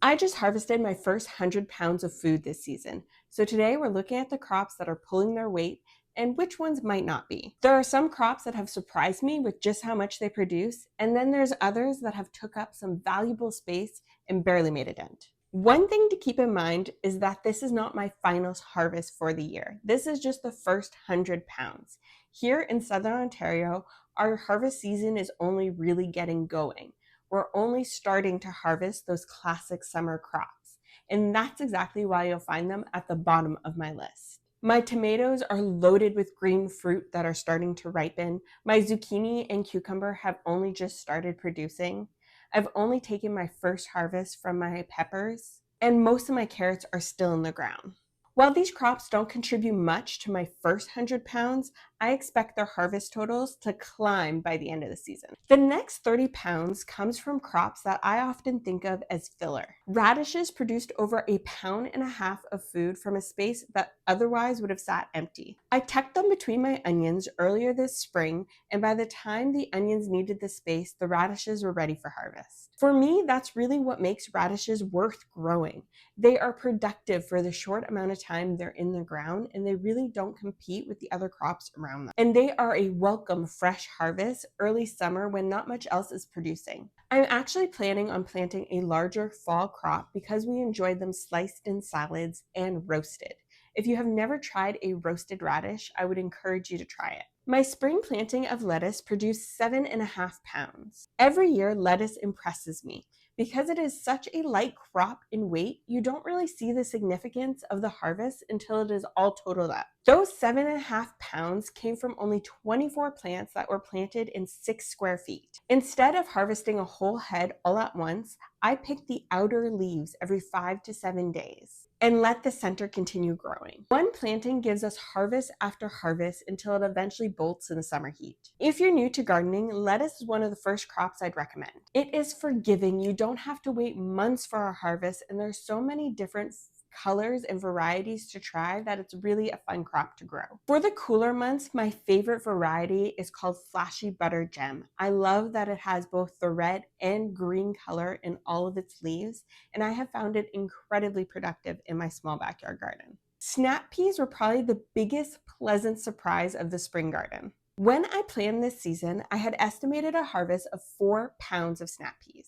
I just harvested my first 100 pounds of food this season, so today we're looking at the crops that are pulling their weight and which ones might not be. There are some crops that have surprised me with just how much they produce, and then there's others that have took up some valuable space and barely made a dent. One thing to keep in mind is that this is not my final harvest for the year. This is just the first 100 pounds. Here in Southern Ontario, our harvest season is only really getting going. We're only starting to harvest those classic summer crops. And that's exactly why you'll find them at the bottom of my list. My tomatoes are loaded with green fruit that are starting to ripen. My zucchini and cucumber have only just started producing. I've only taken my first harvest from my peppers, and most of my carrots are still in the ground. While these crops don't contribute much to my first 100 pounds, I expect their harvest totals to climb by the end of the season. The next 30 pounds comes from crops that I often think of as filler. Radishes produced over 1.5 pounds of food from a space that otherwise would have sat empty. I tucked them between my onions earlier this spring, and by the time the onions needed the space, the radishes were ready for harvest. For me, that's really what makes radishes worth growing. They are productive for the short amount of time they're in the ground, and they really don't compete with the other crops around them. And they are a welcome fresh harvest early summer when not much else is producing. I'm actually planning on planting a larger fall crop because we enjoy them sliced in salads and roasted. If you have never tried a roasted radish, I would encourage you to try it. My spring planting of lettuce produced 7.5 pounds. Every year, lettuce impresses me. Because it is such a light crop in weight, you don't really see the significance of the harvest until it is all totaled up. Those 7.5 pounds came from only 24 plants that were planted in 6 square feet. Instead of harvesting a whole head all at once, I picked the outer leaves every 5 to 7 days and let the center continue growing. One planting gives us harvest after harvest until it eventually bolts in the summer heat. If you're new to gardening, lettuce is one of the first crops I'd recommend. It is forgiving. You don't have to wait months for a harvest, and there's so many different colors and varieties to try that it's really a fun crop to grow. For the cooler months, my favorite variety is called Flashy Butter Gem. I love that it has both the red and green color in all of its leaves, and I have found it incredibly productive in my small backyard garden. Snap peas were probably the biggest pleasant surprise of the spring garden. When I planned this season, I had estimated a harvest of 4 pounds of snap peas.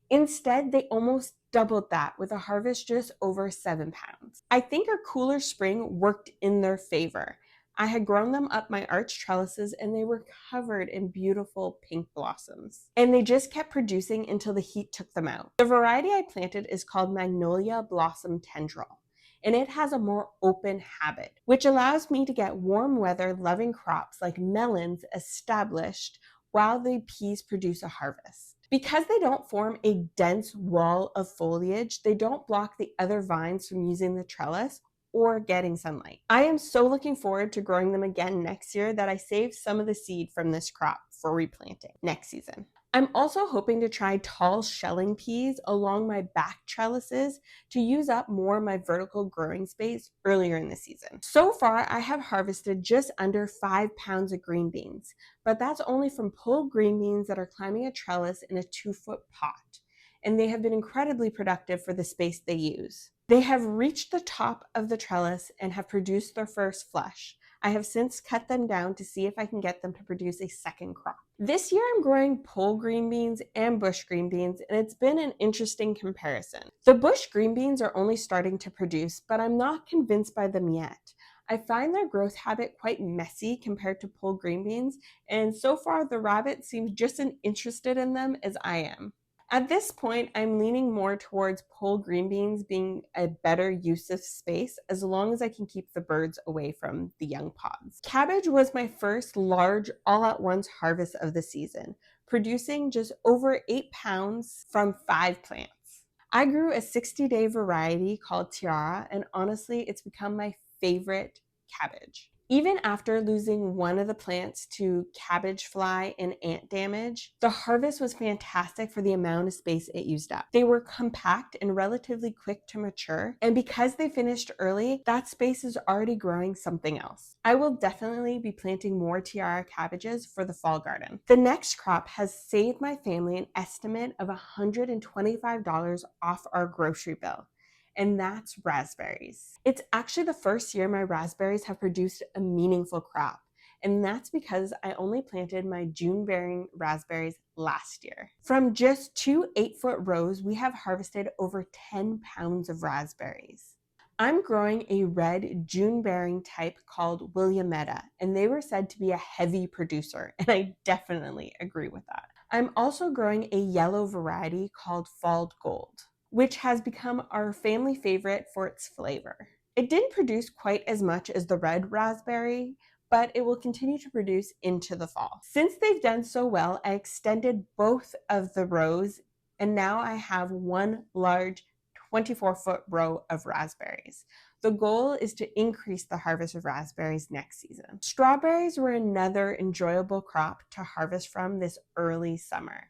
Instead, they almost doubled that with a harvest just over 7 pounds. I think our cooler spring worked in their favor. I had grown them up my arch trellises and they were covered in beautiful pink blossoms. And they just kept producing until the heat took them out. The variety I planted is called Magnolia Blossom Tendril, and it has a more open habit, which allows me to get warm weather loving crops like melons established while the peas produce a harvest. Because they don't form a dense wall of foliage, they don't block the other vines from using the trellis or getting sunlight. I am so looking forward to growing them again next year that I saved some of the seed from this crop for replanting next season. I'm also hoping to try tall shelling peas along my back trellises to use up more of my vertical growing space earlier in the season. So far, I have harvested just under 5 pounds of green beans, but that's only from pulled green beans that are climbing a trellis in a 2-foot pot, and they have been incredibly productive for the space they use. They have reached the top of the trellis and have produced their first flush. I have since cut them down to see if I can get them to produce a second crop. This year I'm growing pole green beans and bush green beans, and it's been an interesting comparison. The bush green beans are only starting to produce, but I'm not convinced by them yet. I find their growth habit quite messy compared to pole green beans, and so far the rabbit seems just as interested in them as I am. At this point, I'm leaning more towards pole green beans being a better use of space as long as I can keep the birds away from the young pods. Cabbage was my first large all-at-once harvest of the season, producing just over 8 pounds from 5 plants. I grew a 60-day variety called Tiara, and honestly, it's become my favorite cabbage. Even after losing one of the plants to cabbage fly and ant damage, the harvest was fantastic for the amount of space it used up. They were compact and relatively quick to mature, and because they finished early, that space is already growing something else. I will definitely be planting more tiara cabbages for the fall garden. The next crop has saved my family an estimate of $125 off our grocery bill, and that's raspberries. It's actually the first year my raspberries have produced a meaningful crop, and that's because I only planted my June-bearing raspberries last year. From just 2 8-foot rows, we have harvested over 10 pounds of raspberries. I'm growing a red June-bearing type called Williametta, and they were said to be a heavy producer, and I definitely agree with that. I'm also growing a yellow variety called Fall Gold, which has become our family favorite for its flavor. It didn't produce quite as much as the red raspberry, but it will continue to produce into the fall. Since they've done so well, I extended both of the rows, and now I have one large 24-foot row of raspberries. The goal is to increase the harvest of raspberries next season. Strawberries were another enjoyable crop to harvest from this early summer.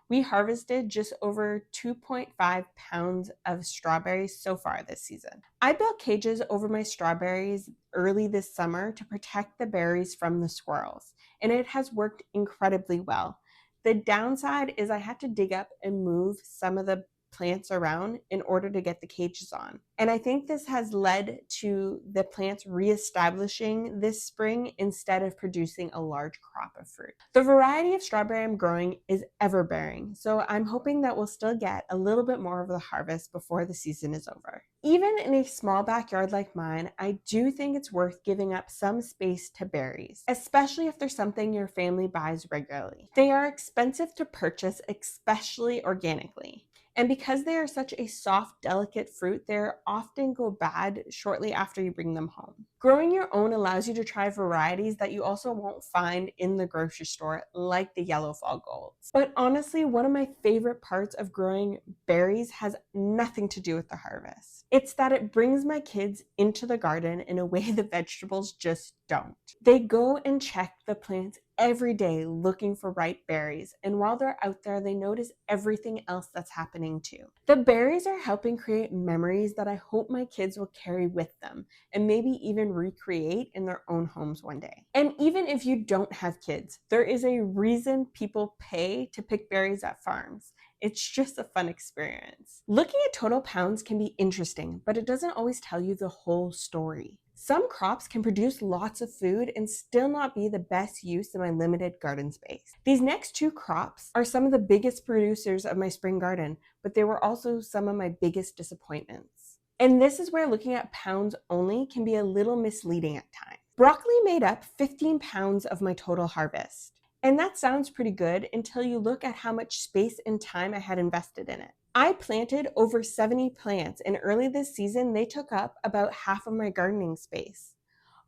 We harvested just over 2.5 pounds of strawberries so far this season. I built cages over my strawberries early this summer to protect the berries from the squirrels, and it has worked incredibly well. The downside is I had to dig up and move some of the plants around in order to get the cages on. And I think this has led to the plants reestablishing this spring instead of producing a large crop of fruit. The variety of strawberry I'm growing is everbearing, so I'm hoping that we'll still get a little bit more of the harvest before the season is over. Even in a small backyard like mine, I do think it's worth giving up some space to berries, especially if there's something your family buys regularly. They are expensive to purchase, especially organically. And because they are such a soft, delicate fruit, they often go bad shortly after you bring them home. Growing your own allows you to try varieties that you also won't find in the grocery store, like the yellow fall golds. But honestly, one of my favorite parts of growing berries has nothing to do with the harvest. It's that it brings my kids into the garden in a way the vegetables just don't. They go and check the plants every day looking for ripe berries, and while they're out there, they notice everything else that's happening too. The berries are helping create memories that I hope my kids will carry with them and maybe even recreate in their own homes one day. And even if you don't have kids, there is a reason people pay to pick berries at farms. It's just a fun experience. Looking at total pounds can be interesting, but it doesn't always tell you the whole story. Some crops can produce lots of food and still not be the best use of my limited garden space. These next two crops are some of the biggest producers of my spring garden, but they were also some of my biggest disappointments. And this is where looking at pounds only can be a little misleading at times. Broccoli made up 15 pounds of my total harvest. And that sounds pretty good until you look at how much space and time I had invested in it. I planted over 70 plants, and early this season, they took up about half of my gardening space.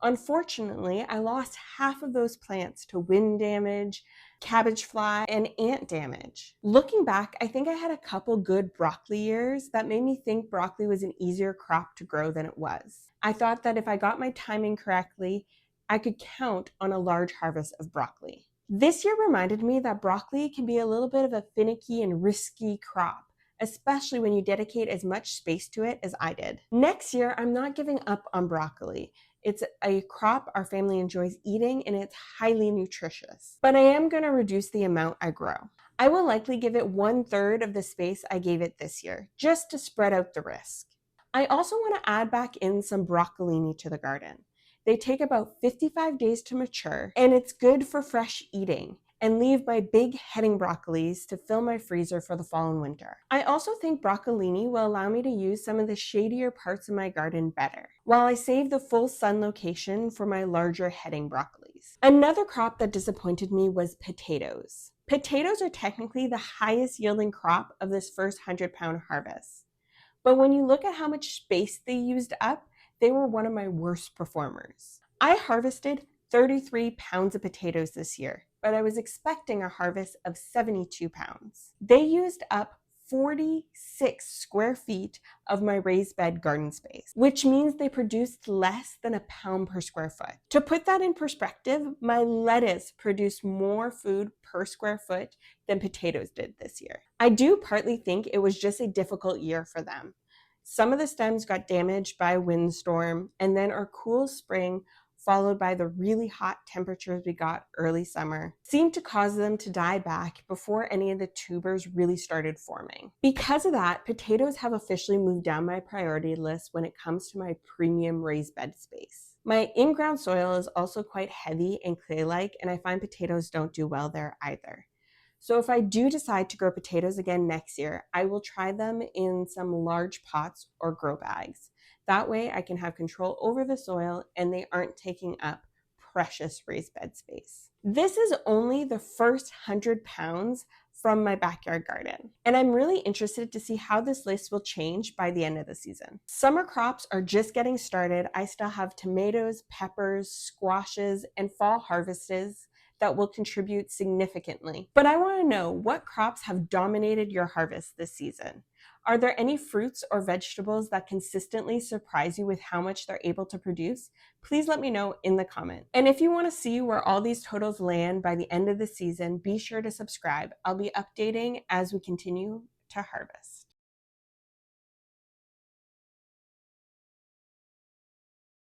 Unfortunately, I lost half of those plants to wind damage, cabbage fly, and ant damage. Looking back, I think I had a couple good broccoli years that made me think broccoli was an easier crop to grow than it was. I thought that if I got my timing correctly, I could count on a large harvest of broccoli. This year reminded me that broccoli can be a little bit of a finicky and risky crop, especially when you dedicate as much space to it as I did. Next year, I'm not giving up on broccoli. It's a crop our family enjoys eating, and it's highly nutritious. But I am going to reduce the amount I grow. I will likely give it 1/3 of the space I gave it this year, just to spread out the risk. I also want to add back in some broccolini to the garden. They take about 55 days to mature, and it's good for fresh eating, and leave my big heading broccolis to fill my freezer for the fall and winter. I also think broccolini will allow me to use some of the shadier parts of my garden better, while I save the full sun location for my larger heading broccolis. Another crop that disappointed me was potatoes. Potatoes are technically the highest yielding crop of this first 100-pound harvest. But when you look at how much space they used up, they were one of my worst performers. I harvested 33 pounds of potatoes this year, but I was expecting a harvest of 72 pounds. They used up 46 square feet of my raised bed garden space, which means they produced less than a pound per square foot. To put that in perspective, my lettuce produced more food per square foot than potatoes did this year. I do partly think it was just a difficult year for them. Some of the stems got damaged by a windstorm, and then our cool spring, followed by the really hot temperatures we got early summer, seemed to cause them to die back before any of the tubers really started forming. Because of that, potatoes have officially moved down my priority list when it comes to my premium raised bed space. My in-ground soil is also quite heavy and clay-like, and I find potatoes don't do well there either. So if I do decide to grow potatoes again next year, I will try them in some large pots or grow bags. That way I can have control over the soil and they aren't taking up precious raised bed space. This is only the first 100 pounds from my backyard garden, and I'm really interested to see how this list will change by the end of the season. Summer crops are just getting started. I still have tomatoes, peppers, squashes, and fall harvests that will contribute significantly. But I want to know, what crops have dominated your harvest this season? Are there any fruits or vegetables that consistently surprise you with how much they're able to produce? Please let me know in the comments. And if you want to see where all these totals land by the end of the season, be sure to subscribe. I'll be updating as we continue to harvest.